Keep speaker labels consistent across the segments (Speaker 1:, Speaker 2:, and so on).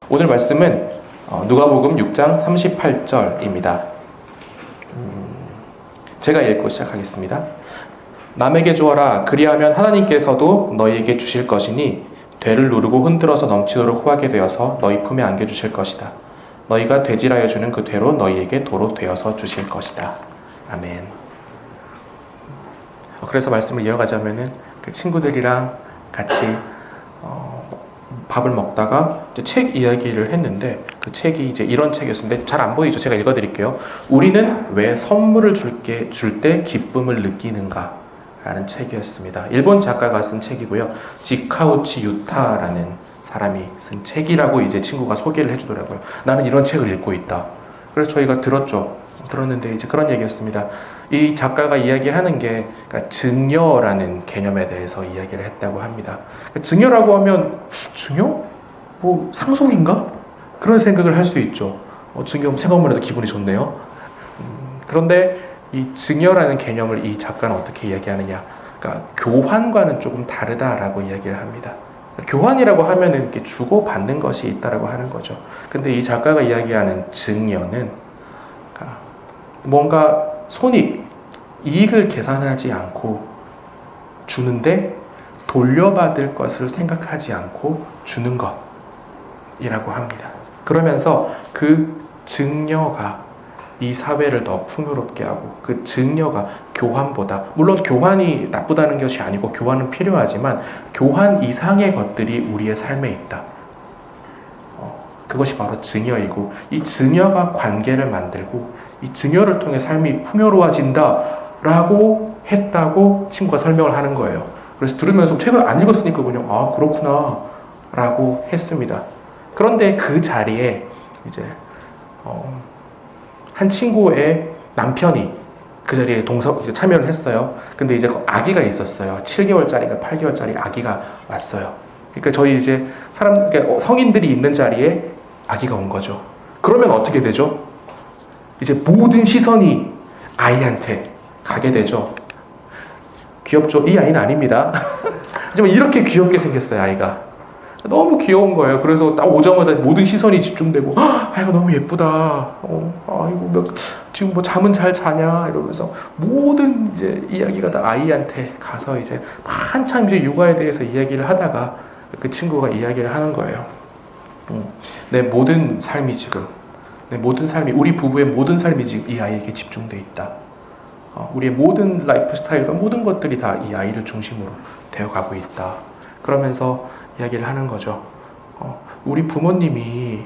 Speaker 1: 오늘 말씀은 누가복음 6장 38절입니다. 제가 읽고 시작하겠습니다. 남에게 주어라. 그리하면 하나님께서도 너희에게 주실 것이니 되를 누르고 흔들어서 넘치도록 후하게 되어서 너희 품에 안겨주실 것이다. 너희가 되질하여 주는 그 되로 너희에게 도로 되어서 주실 것이다. 아멘. 그래서 말씀을 이어가자면은 그 친구들이랑 같이 밥을 먹다가 이제 책 이야기를 했는데 그 책이 이제 이런 책이었습니다. 잘 안 보이죠? 제가 읽어드릴게요. 우리는 왜 선물을 줄 때 기쁨을 느끼는가? 라는 책이었습니다. 일본 작가가 쓴 책이고요. 지카우치 유타라는 사람이 쓴 책이라고 이제 친구가 소개를 해주더라고요. 나는 이런 책을 읽고 있다. 그래서 저희가 들었는데 이제 그런 얘기였습니다. 이 작가가 이야기하는 게 그러니까 증여라는 개념에 대해서 이야기를 했다고 합니다. 증여라고 하면 증여? 뭐 상속인가? 그런 생각을 할 수 있죠. 증여 생각만 해도 기분이 좋네요. 그런데 이 증여라는 개념을 이 작가는 어떻게 이야기하느냐? 그러니까 교환과는 조금 다르다라고 이야기를 합니다. 교환이라고 하면은 이렇게 주고 받는 것이 있다라고 하는 거죠. 근데 이 작가가 이야기하는 증여는 그러니까 뭔가 손익, 이익을 계산하지 않고 주는데 돌려받을 것을 생각하지 않고 주는 것이라고 합니다. 그러면서 그 증여가 이 사회를 더 풍요롭게 하고 그 증여가 교환보다, 물론 교환이 나쁘다는 것이 아니고 교환은 필요하지만 교환 이상의 것들이 우리의 삶에 있다. 그것이 바로 증여이고 이 증여가 관계를 만들고 이 증여를 통해 삶이 풍요로워진다 라고 했다고 친구가 설명을 하는 거예요. 그래서 들으면서 책을 안 읽었으니까 그냥 아 그렇구나 라고 했습니다. 그런데 그 자리에 이제 한 친구의 남편이 그 자리에 참여를 했어요. 근데 이제 아기가 있었어요. 7개월짜리가 8개월짜리 아기가 왔어요. 그러니까 저희 이제 그러니까 성인들이 있는 자리에 아기가 온 거죠. 그러면 어떻게 되죠? 이제 모든 시선이 아이한테 가게 되죠. 귀엽죠? 이 아이는 아닙니다. 하지만 이렇게 귀엽게 생겼어요, 아이가. 너무 귀여운 거예요. 그래서 딱 오자마자 모든 시선이 집중되고, 아이가 너무 예쁘다. 아이고, 지금 뭐 잠은 잘 자냐? 이러면서 모든 이제 이야기가 다 아이한테 가서 이제 한참 이제 육아에 대해서 이야기를 하다가 그 친구가 이야기를 하는 거예요. 내 모든 삶이 지금, 우리 부부의 모든 삶이 지금 이 아이에게 집중돼 있다. 우리의 모든 라이프 스타일과 모든 것들이 다 이 아이를 중심으로 되어가고 있다. 그러면서 이야기를 하는 거죠. 우리 부모님이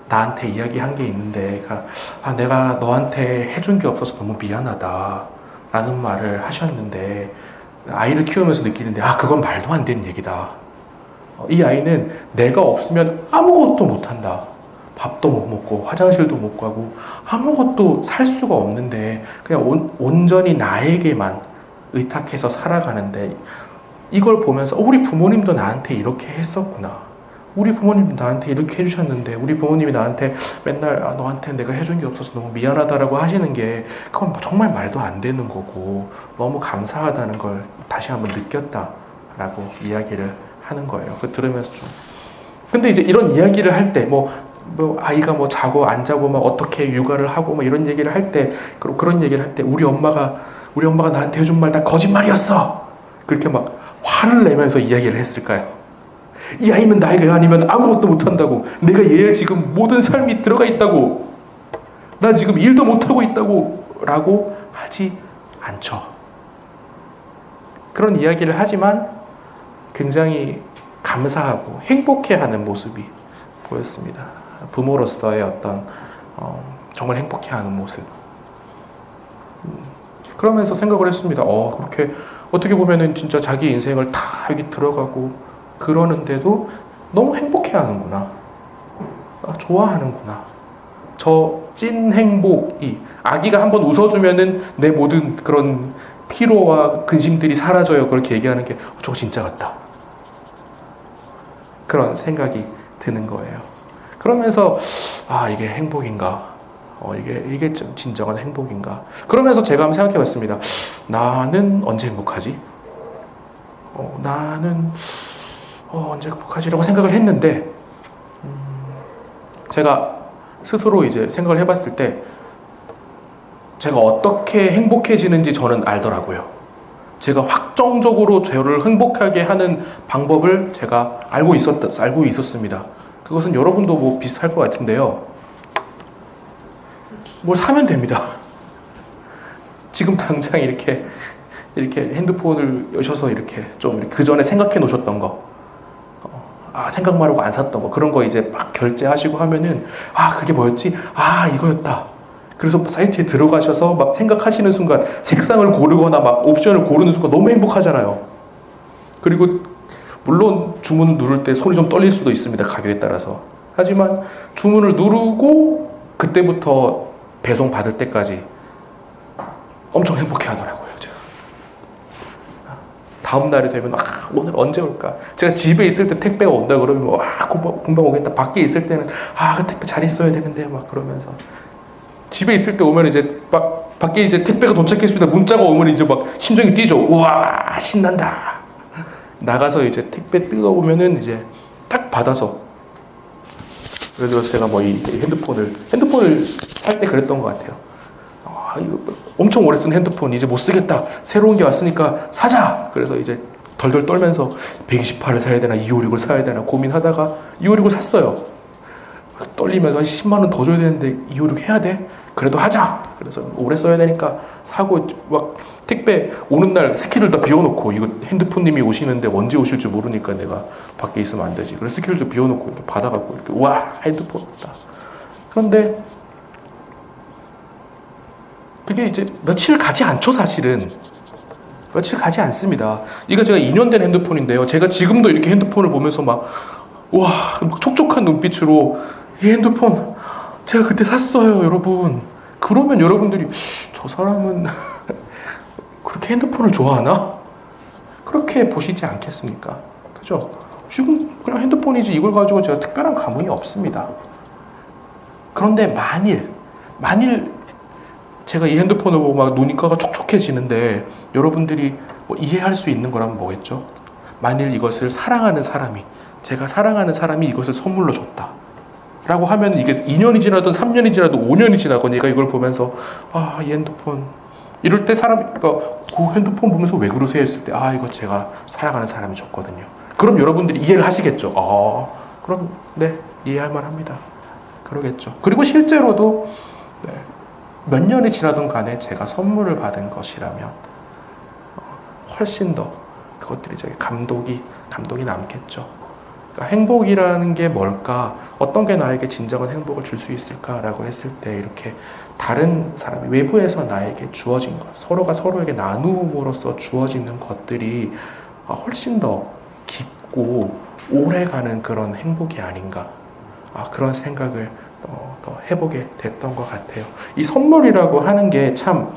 Speaker 1: 나한테 이야기한 게 있는데, 내가 너한테 해준 게 없어서 너무 미안하다 라는 말을 하셨는데, 아이를 키우면서 느끼는데, 그건 말도 안 되는 얘기다. 이 아이는 내가 없으면 아무것도 못한다. 밥도 못 먹고 화장실도 못 가고 아무것도 살 수가 없는데 그냥 온전히 나에게만 의탁해서 살아가는데, 이걸 보면서 우리 부모님도 나한테 이렇게 했었구나. 우리 부모님이 나한테 이렇게 해주셨는데 우리 부모님이 나한테 맨날 너한테 내가 해준 게 없어서 너무 미안하다라고 하시는 게 그건 정말 말도 안 되는 거고 너무 감사하다는 걸 다시 한번 느꼈다라고 이야기를 하는 거예요. 그 들으면서 좀. 근데 이제 이런 이야기를 할 때 아이가 자고 안 자고 어떻게 육아를 하고 이런 얘기를 할 때, 그런 얘기를 할 때 우리 엄마가 나한테 해준 말 다 거짓말이었어. 그렇게 화를 내면서 이야기를 했을까요? 이 아이는 나이가 아니면 아무것도 못한다고. 내가 얘의 지금 모든 삶이 들어가 있다고. 나 지금 일도 못하고 있다고. 라고 하지 않죠. 그런 이야기를 하지만 굉장히 감사하고 행복해하는 모습이 보였습니다. 부모로서의 어떤 정말 행복해하는 모습. 그러면서 생각을 했습니다. 그렇게 어떻게 보면은 진짜 자기 인생을 다 여기 들어가고 그러는데도 너무 행복해하는구나. 좋아하는구나. 저 찐 행복이, 아기가 한번 웃어주면은 내 모든 그런 피로와 근심들이 사라져요. 그렇게 얘기하는 게 저거 진짜 같다. 그런 생각이 드는 거예요. 그러면서 이게 행복인가? 이게 진정한 행복인가? 그러면서 제가 한번 생각해 봤습니다. 나는 언제 행복하지? 나는 언제 극복하지라고 생각을 했는데 제가 스스로 이제 생각을 해봤을 때 제가 어떻게 행복해지는지 저는 알더라고요. 제가 확정적으로 저를 행복하게 하는 방법을 제가 알고 있었습니다. 그것은 여러분도 뭐 비슷할 것 같은데요. 뭘 사면 됩니다. 지금 당장 이렇게 핸드폰을 여셔서 이렇게 좀 그 전에 생각해 놓으셨던 거, 생각 말고 안 샀던 거, 그런 거 이제 막 결제하시고 하면은, 그게 뭐였지? 이거였다. 그래서 사이트에 들어가셔서 막 생각하시는 순간 색상을 고르거나 막 옵션을 고르는 순간 너무 행복하잖아요. 그리고 물론 주문을 누를 때 손이 좀 떨릴 수도 있습니다. 가격에 따라서. 하지만 주문을 누르고 그때부터 배송 받을 때까지 엄청 행복해 하더라고요. 제가. 다음 날이 되면 오늘 언제 올까? 제가 집에 있을 때 택배가 온다 그러면 금방 오겠다. 밖에 있을 때는 그 택배 잘 있어야 되는데 막 그러면서 집에 있을 때 오면 이제 막 밖에 이제 택배가 도착했습니다. 문자가 오면 이제 막 심장이 뛰죠. 우와 신난다. 나가서 이제 택배 뜯어보면은 이제 딱 받아서, 예를 들어서 제가 뭐 이 핸드폰을 살 때 그랬던 것 같아요. 이거 엄청 오래 쓴 핸드폰 이제 못 쓰겠다. 새로운 게 왔으니까 사자. 그래서 이제 덜덜 떨면서 128을 사야 되나 256을 사야 되나 고민하다가 256을 샀어요. 떨리면서 10만 원 더 줘야 되는데 256 해야 돼? 그래도 하자. 그래서 오래 써야 되니까 사고 막 택배 오는 날 스키를 다 비워놓고, 이거 핸드폰님이 오시는데 언제 오실지 모르니까 내가 밖에 있으면 안 되지. 그래서 스키를 좀 비워놓고 이렇게 받아갖고 이렇게 핸드폰 없다. 그런데 그게 이제 며칠 가지 않죠. 사실은 며칠 가지 않습니다. 이거 제가 2년 된 핸드폰인데요. 제가 지금도 이렇게 핸드폰을 보면서 막 촉촉한 눈빛으로 이 핸드폰 제가 그때 샀어요, 여러분. 그러면 여러분들이 저 사람은 그렇게 핸드폰을 좋아하나? 그렇게 보시지 않겠습니까? 그죠? 지금 그냥 핸드폰이지 이걸 가지고 제가 특별한 감흥이 없습니다. 그런데 만일 제가 이 핸드폰을 보고 막 눈가가 촉촉해지는데 여러분들이 뭐 이해할 수 있는 거라면 뭐겠죠? 만일 이것을 제가 사랑하는 사람이 이것을 선물로 줬다 라고 하면, 이게 2년이 지나든 3년이 지나든 5년이 지나건 얘가 이걸 보면서 이 핸드폰, 이럴 때 그 핸드폰 보면서 왜 그러세요 했을 때 이거 제가 사랑하는 사람이 줬거든요. 그럼 여러분들이 이해를 하시겠죠. 그럼 네, 이해할 만합니다. 그러겠죠. 그리고 실제로도 몇 년이 지나든 간에 제가 선물을 받은 것이라면 훨씬 더 그것들이 저기 감독이 남겠죠. 그러니까 행복이라는 게 뭘까? 어떤 게 나에게 진정한 행복을 줄 수 있을까라고 했을 때, 이렇게 다른 사람이 외부에서 나에게 주어진 것, 서로가 서로에게 나눔으로써 주어지는 것들이 훨씬 더 깊고 오래가는 그런 행복이 아닌가, 그런 생각을 더 해보게 됐던 것 같아요. 이 선물이라고 하는 게 참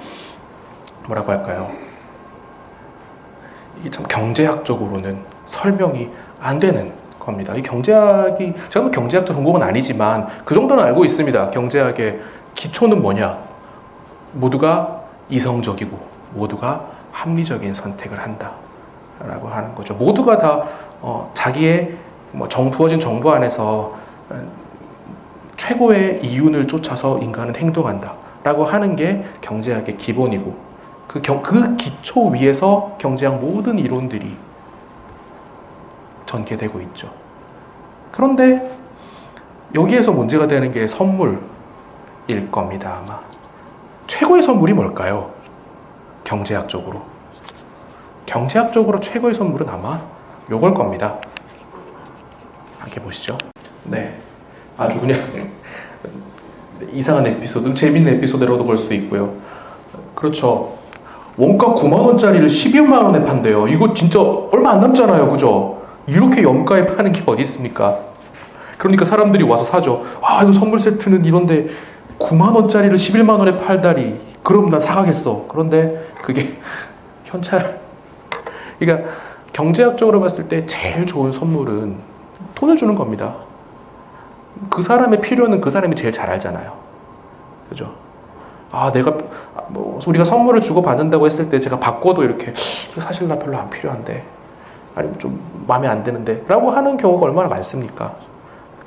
Speaker 1: 뭐라고 할까요? 이게 참 경제학적으로는 설명이 안 되는 겁니다. 이 경제학이, 제가 뭐 경제학적 전공은 아니지만 그 정도는 알고 있습니다. 경제학의 기초는 뭐냐? 모두가 이성적이고 모두가 합리적인 선택을 한다 라고 하는 거죠. 모두가 다 자기의 부어진 정보 안에서 최고의 이윤을 쫓아서 인간은 행동한다 라고 하는 게 경제학의 기본이고, 그 기초 위에서 경제학 모든 이론들이 전개되고 있죠. 그런데 여기에서 문제가 되는 게 선물일 겁니다. 아마 최고의 선물이 뭘까요? 경제학적으로 최고의 선물은 아마 요걸 겁니다. 함께 보시죠. 네, 아주 그냥 이상한 에피소드, 재밌는 에피소드라도 볼 수도 있고요. 그렇죠. 원가 9만원짜리를 12만원에 판대요. 이거 진짜 얼마 안 남잖아요. 그죠? 이렇게 염가에 파는 게 어디 있습니까? 그러니까 사람들이 와서 사죠. 이거 선물 세트는 이런데 9만원짜리를 11만원에 팔다니, 그럼 난 사가겠어. 그런데 그게 현찰. 그러니까 경제학적으로 봤을 때 제일 좋은 선물은 돈을 주는 겁니다. 그 사람의 필요는 그 사람이 제일 잘 알잖아요. 그죠? 우리가 선물을 주고 받는다고 했을 때 제가 바꿔도 이렇게 사실 나 별로 안 필요한데 아니면 좀 마음에 안 드는데 라고 하는 경우가 얼마나 많습니까?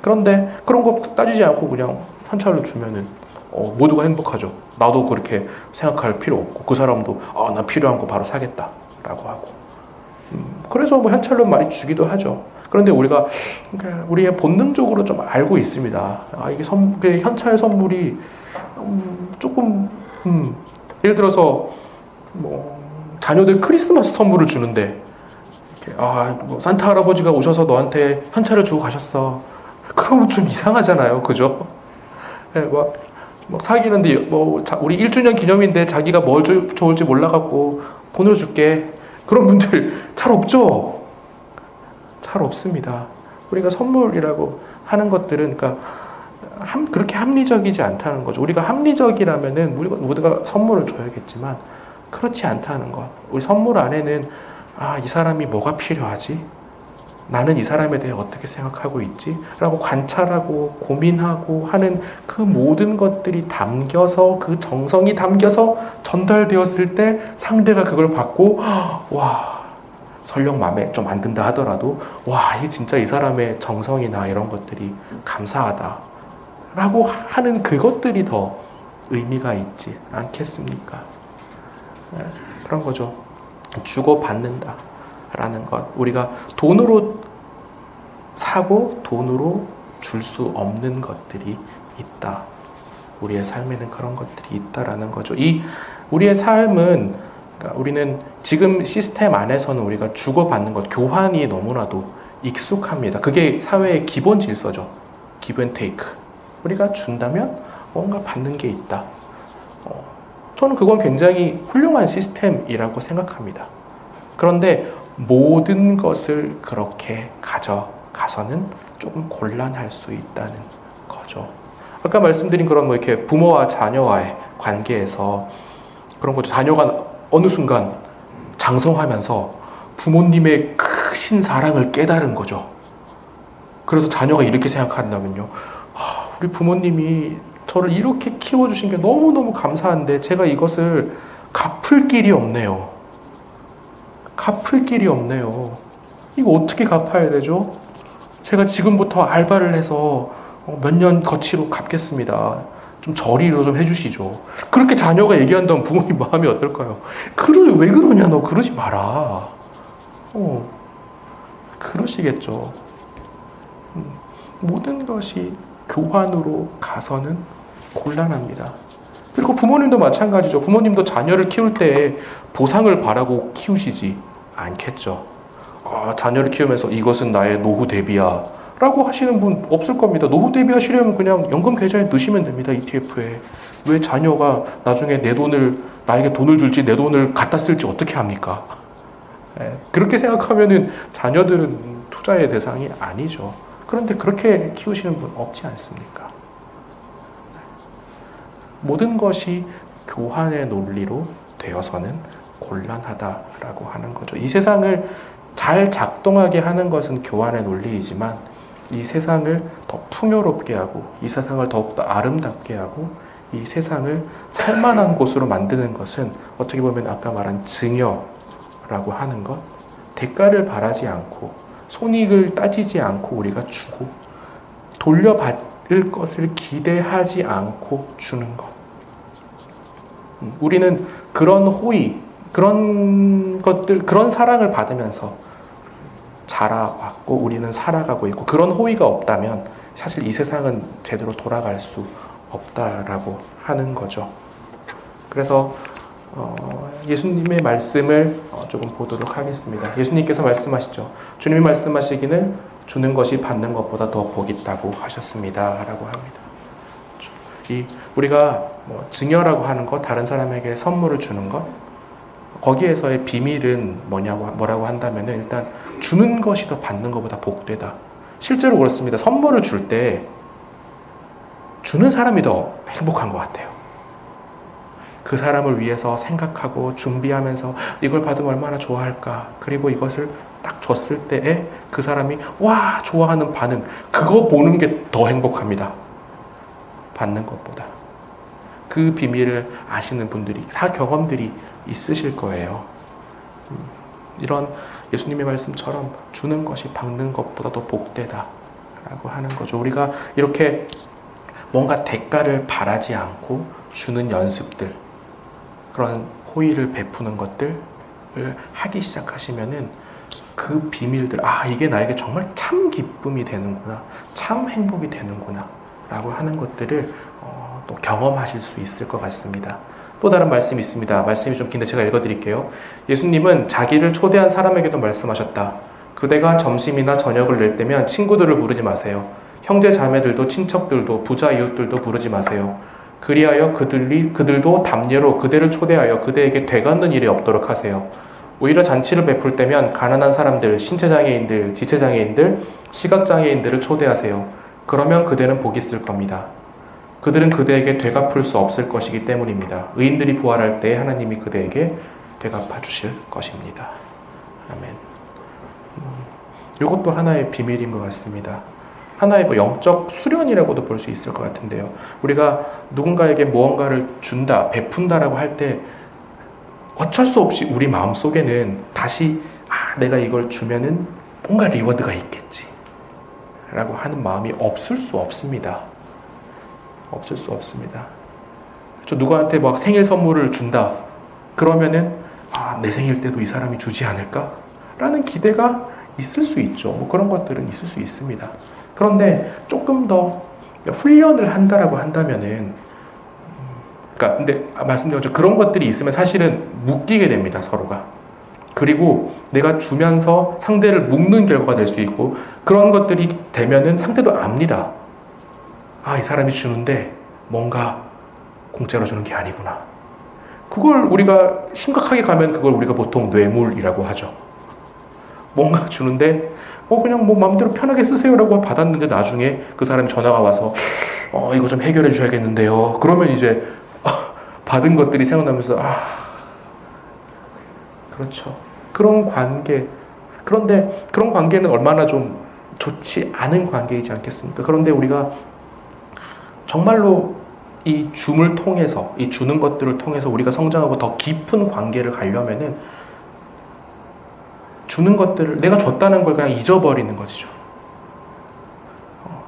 Speaker 1: 그런데 그런 거 따지지 않고 그냥 현찰로 주면은 모두가 행복하죠. 나도 그렇게 생각할 필요 없고 그 사람도 나 필요한 거 바로 사겠다 라고 하고 그래서 뭐 현찰로 많이 주기도 하죠. 그런데 우리가 우리의 본능적으로 좀 알고 있습니다. 이게 현찰 선물이 조금 예를 들어서 뭐 자녀들 크리스마스 선물을 주는데 뭐 산타 할아버지가 오셔서 너한테 현찰을 주고 가셨어. 그러면 좀 이상하잖아요, 그죠? 네, 뭐 사귀는데 우리 1주년 기념인데 자기가 뭘 좋을지 몰라갖고 돈을 줄게. 그런 분들 잘 없죠. 잘 없습니다. 우리가 선물이라고 하는 것들은 그러니까 그렇게 합리적이지 않다는 거죠. 우리가 합리적이라면은 우리가 모두가 선물을 줘야겠지만 그렇지 않다는 것. 우리 선물 안에는 이 사람이 뭐가 필요하지? 나는 이 사람에 대해 어떻게 생각하고 있지? 라고 관찰하고 고민하고 하는 그 모든 것들이 담겨서 그 정성이 담겨서 전달되었을 때 상대가 그걸 받고 와 설령 마음에 좀 안 든다 하더라도 와 이게 진짜 이 사람의 정성이나 이런 것들이 감사하다 라고 하는 그것들이 더 의미가 있지 않겠습니까? 그런 거죠. 주고받는다 라는 것. 우리가 돈으로 사고 돈으로 줄 수 없는 것들이 있다. 우리의 삶에는 그런 것들이 있다라는 거죠. 우리의 삶은 그러니까 우리는 지금 시스템 안에서는 우리가 주고받는 것, 교환이 너무나도 익숙합니다. 그게 사회의 기본 질서죠. give and take. 우리가 준다면 뭔가 받는 게 있다. 저는 그건 굉장히 훌륭한 시스템이라고 생각합니다. 그런데 모든 것을 그렇게 가져가서는 조금 곤란할 수 있다는 거죠. 아까 말씀드린 그런 이렇게 부모와 자녀와의 관계에서 그런 거죠. 자녀가 어느 순간 장성하면서 부모님의 크신 사랑을 깨달은 거죠. 그래서 자녀가 이렇게 생각한다면요. 우리 부모님이 저를 이렇게 키워주신 게 너무너무 감사한데 제가 이것을 갚을 길이 없네요. 갚을 길이 없네요. 이거 어떻게 갚아야 되죠? 제가 지금부터 알바를 해서 몇 년 거치로 갚겠습니다. 좀 저리로 좀 해주시죠. 그렇게 자녀가 얘기한다면 부모님 마음이 어떨까요? 왜 그러냐 너 그러지 마라. 그러시겠죠. 모든 것이 교환으로 가서는 곤란합니다. 그리고 부모님도 마찬가지죠. 부모님도 자녀를 키울 때 보상을 바라고 키우시지 않겠죠. 자녀를 키우면서 이것은 나의 노후 대비야 라고 하시는 분 없을 겁니다. 노후 대비하시려면 그냥 연금 계좌에 넣으시면 됩니다. ETF에. 왜 자녀가 나중에 나에게 돈을 줄지 내 돈을 갖다 쓸지 어떻게 합니까? 그렇게 생각하면은 자녀들은 투자의 대상이 아니죠. 그런데 그렇게 키우시는 분 없지 않습니까? 모든 것이 교환의 논리로 되어서는 곤란하다라고 하는 거죠. 이 세상을 잘 작동하게 하는 것은 교환의 논리이지만 이 세상을 더 풍요롭게 하고 이 세상을 더욱더 아름답게 하고 이 세상을 살만한 곳으로 만드는 것은 어떻게 보면 아까 말한 증여라고 하는 것, 대가를 바라지 않고 손익을 따지지 않고 우리가 주고 돌려받을 것을 기대하지 않고 주는 것. 우리는 그런 호의, 그런 것들, 그런 사랑을 받으면서 자라왔고 우리는 살아가고 있고 그런 호의가 없다면 사실 이 세상은 제대로 돌아갈 수 없다라고 하는 거죠. 그래서 예수님의 말씀을 조금 보도록 하겠습니다. 예수님께서 말씀하시죠. 주님이 말씀하시기는 주는 것이 받는 것보다 더 복이 있다고 하셨습니다. 라고 합니다. 우리가 증여라고 하는 것, 다른 사람에게 선물을 주는 것, 거기에서의 비밀은 뭐라고 한다면 일단 주는 것이 더 받는 것보다 복되다. 실제로 그렇습니다. 선물을 줄 때 주는 사람이 더 행복한 것 같아요. 그 사람을 위해서 생각하고 준비하면서 이걸 받으면 얼마나 좋아할까. 그리고 이것을 딱 줬을 때에 그 사람이 와 좋아하는 반응, 그거 보는 게 더 행복합니다. 받는 것보다. 그 비밀을 아시는 분들이 다 경험들이 있으실 거예요. 이런 예수님의 말씀처럼 주는 것이 받는 것보다 더 복되다 라고 하는 거죠. 우리가 이렇게 뭔가 대가를 바라지 않고 주는 연습들, 그런 호의를 베푸는 것들을 하기 시작하시면은 그 비밀들, 이게 나에게 정말 참 기쁨이 되는구나, 참 행복이 되는구나 라고 하는 것들을 또 경험하실 수 있을 것 같습니다. 또 다른 말씀이 있습니다. 말씀이 좀 긴데 제가 읽어드릴게요. 예수님은 자기를 초대한 사람에게도 말씀하셨다. 그대가 점심이나 저녁을 낼 때면 친구들을 부르지 마세요. 형제 자매들도 친척들도 부자 이웃들도 부르지 마세요. 그리하여 그들도 담례로 그대를 초대하여 그대에게 되갚는 일이 없도록 하세요. 오히려 잔치를 베풀 때면 가난한 사람들, 신체장애인들, 지체장애인들, 시각장애인들을 초대하세요. 그러면 그대는 복이 있을 겁니다. 그들은 그대에게 되갚을 수 없을 것이기 때문입니다. 의인들이 부활할 때 하나님이 그대에게 되갚아 주실 것입니다. 아멘. 이것도 하나의 비밀인 것 같습니다. 하나의 영적 수련이라고도 볼 수 있을 것 같은데요. 우리가 누군가에게 무언가를 준다, 베푼다라고 할 때 어쩔 수 없이 우리 마음속에는 다시 내가 이걸 주면은 뭔가 리워드가 있겠지 라고 하는 마음이 없을 수 없습니다. 없을 수 없습니다. 저 누구한테 막 생일 선물을 준다 그러면은 내 생일 때도 이 사람이 주지 않을까? 라는 기대가 있을 수 있죠. 그런 것들은 있을 수 있습니다. 그런데 조금 더 훈련을 한다라고 한다면은, 근데 말씀드린 것처럼 그런 것들이 있으면 사실은 묶이게 됩니다, 서로가. 그리고 내가 주면서 상대를 묶는 결과가 될 수 있고, 그런 것들이 되면은 상대도 압니다. 이 사람이 주는데 뭔가 공짜로 주는 게 아니구나. 그걸 우리가 심각하게 가면 그걸 우리가 보통 뇌물이라고 하죠. 뭔가 주는데 그냥 마음대로 편하게 쓰세요라고 받았는데 나중에 그 사람이 전화가 와서 이거 좀 해결해 주셔야겠는데요. 그러면 이제 받은 것들이 생각나면서 그렇죠. 그런 관계. 그런데 그런 관계는 얼마나 좀 좋지 않은 관계이지 않겠습니까? 그런데 우리가 정말로 이 줌을 통해서, 이 주는 것들을 통해서 우리가 성장하고 더 깊은 관계를 가려면은 주는 것들을, 내가 줬다는 걸 그냥 잊어버리는 것이죠.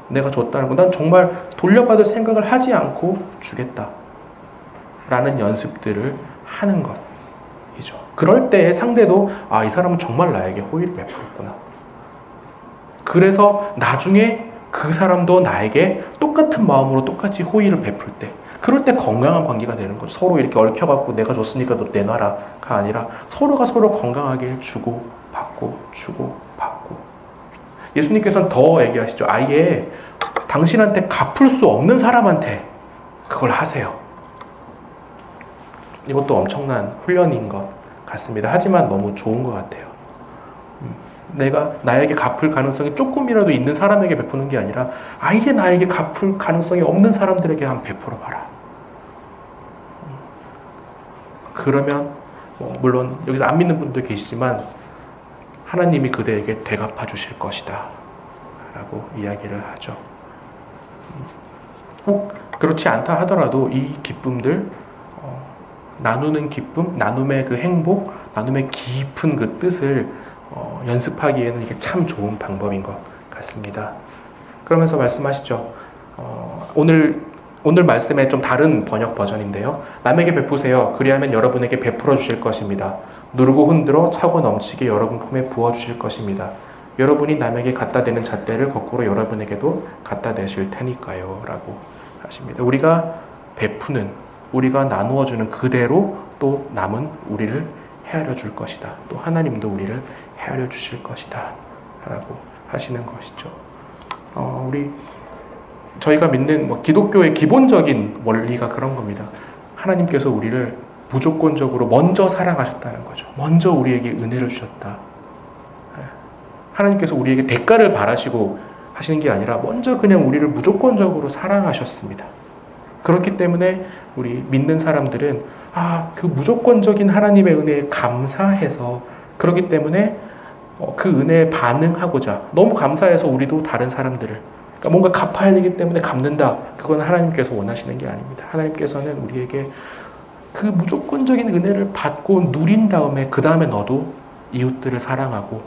Speaker 1: 내가 줬다는 거, 난 정말 돌려받을 생각을 하지 않고 주겠다 라는 연습들을 하는 것이죠. 그럴 때 상대도 이 사람은 정말 나에게 호의를 베풀었구나. 그래서 나중에 그 사람도 나에게 똑같은 마음으로 똑같이 호의를 베풀 때, 그럴 때 건강한 관계가 되는 거죠. 서로 이렇게 얽혀갖고 내가 줬으니까 너 내놔라가 아니라 서로가 서로 건강하게 주고 받고 주고 받고. 예수님께서는 더 얘기하시죠. 아예 당신한테 갚을 수 없는 사람한테 그걸 하세요. 이것도 엄청난 훈련인 것 같습니다. 하지만 너무 좋은 것 같아요. 내가 나에게 갚을 가능성이 조금이라도 있는 사람에게 베푸는 게 아니라 아예 나에게 갚을 가능성이 없는 사람들에게 한번 베풀어 봐라. 그러면 물론 여기서 안 믿는 분도 계시지만 하나님이 그대에게 되갚아 주실 것이다 라고 이야기를 하죠. 꼭 그렇지 않다 하더라도 이 기쁨들, 나누는 기쁨, 나눔의 그 행복, 나눔의 깊은 그 뜻을 연습하기에는 이게 참 좋은 방법인 것 같습니다. 그러면서 말씀하시죠. 오늘 말씀에 좀 다른 번역 버전인데요. 남에게 베푸세요. 그리하면 여러분에게 베풀어 주실 것입니다. 누르고 흔들어 차고 넘치게 여러분 품에 부어 주실 것입니다. 여러분이 남에게 갖다 대는 잣대를 거꾸로 여러분에게도 갖다 대실 테니까요. 라고 하십니다. 우리가 베푸는, 우리가 나누어 주는 그대로 또 남은 우리를 헤아려 줄 것이다. 또 하나님도 우리를 헤아려 주실 것이다. 라고 하시는 것이죠. 저희가 믿는 기독교의 기본적인 원리가 그런 겁니다. 하나님께서 우리를 무조건적으로 먼저 사랑하셨다는 거죠. 먼저 우리에게 은혜를 주셨다. 하나님께서 우리에게 대가를 바라시고 하시는 게 아니라 먼저 그냥 우리를 무조건적으로 사랑하셨습니다. 그렇기 때문에 우리 믿는 사람들은 그 무조건적인 하나님의 은혜에 감사해서, 그렇기 때문에 그 은혜에 반응하고자 너무 감사해서 우리도 다른 사람들을, 그러니까 뭔가 갚아야 되기 때문에 갚는다. 그건 하나님께서 원하시는 게 아닙니다. 하나님께서는 우리에게 그 무조건적인 은혜를 받고 누린 다음에 그 다음에 너도 이웃들을 사랑하고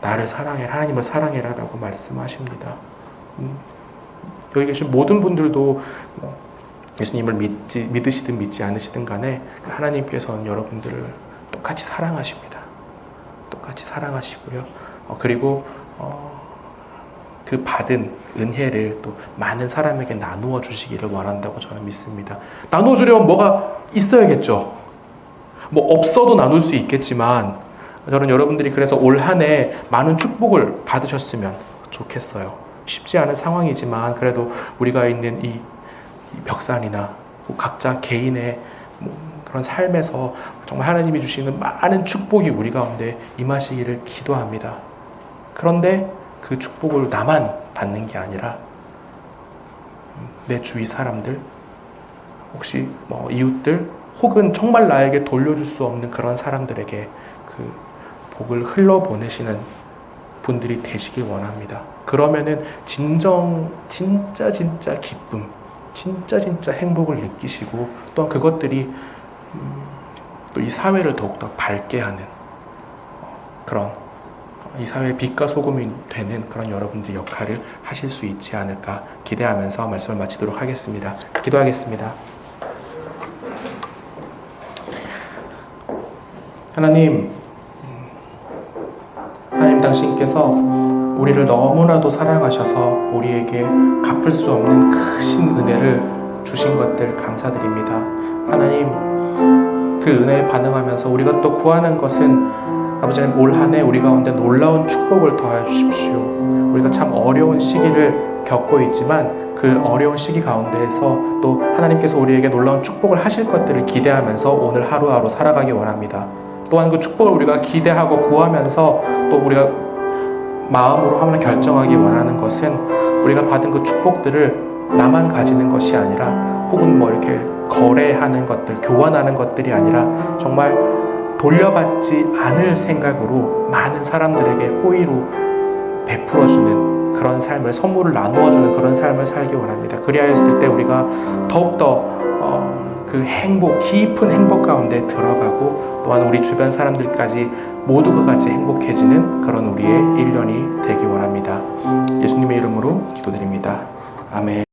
Speaker 1: 나를 사랑해라, 하나님을 사랑해라라고 말씀하십니다. 여기 계신 모든 분들도 예수님을 믿으시든 믿지 않으시든 간에 하나님께서는 여러분들을 똑같이 사랑하십니다. 똑같이 사랑하시고요. 그리고 그 받은 은혜를 또 많은 사람에게 나누어 주시기를 원한다고 저는 믿습니다. 나누어 주려면 뭐가 있어야겠죠. 뭐 없어도 나눌 수 있겠지만 저는 여러분들이 그래서 올 한 해 많은 축복을 받으셨으면 좋겠어요. 쉽지 않은 상황이지만 그래도 우리가 있는 이 벽산이나 각자 개인의 그런 삶에서 정말 하나님이 주시는 많은 축복이 우리 가운데 임하시기를 기도합니다. 그런데 그 축복을 나만 받는 게 아니라 내 주위 사람들, 혹시 이웃들, 혹은 정말 나에게 돌려줄 수 없는 그런 사람들에게 그 복을 흘러보내시는 분들이 되시길 원합니다. 그러면은 진짜 기쁨, 진짜 행복을 느끼시고 또한 그것들이 또 이 사회를 더욱더 밝게 하는 그런 이 사회의 빛과 소금이 되는 그런 여러분들의 역할을 하실 수 있지 않을까 기대하면서 말씀을 마치도록 하겠습니다. 기도하겠습니다. 하나님 당신께서 우리를 너무나도 사랑하셔서 우리에게 갚을 수 없는 크신 은혜를 주신 것들 감사드립니다. 하나님, 그 은혜에 반응하면서 우리가 또 구하는 것은 아버지 하나님, 올 한 해 우리 가운데 놀라운 축복을 더해 주십시오. 우리가 참 어려운 시기를 겪고 있지만 그 어려운 시기 가운데에서 또 하나님께서 우리에게 놀라운 축복을 하실 것들을 기대하면서 오늘 하루하루 살아가기 원합니다. 또한 그 축복을 우리가 기대하고 구하면서 또 우리가 마음으로 하나 결정하기 원하는 것은 우리가 받은 그 축복들을 나만 가지는 것이 아니라 혹은 이렇게 거래하는 것들, 교환하는 것들이 아니라 정말 돌려받지 않을 생각으로 많은 사람들에게 호의로 베풀어주는 그런 삶을, 선물을 나누어주는 그런 삶을 살기 원합니다. 그리하였을 때 우리가 더욱더 그 행복, 깊은 행복 가운데 들어가고 또한 우리 주변 사람들까지 모두가 같이 행복해지는 그런 우리의 1년이 되기 원합니다. 예수님의 이름으로 기도드립니다. 아멘.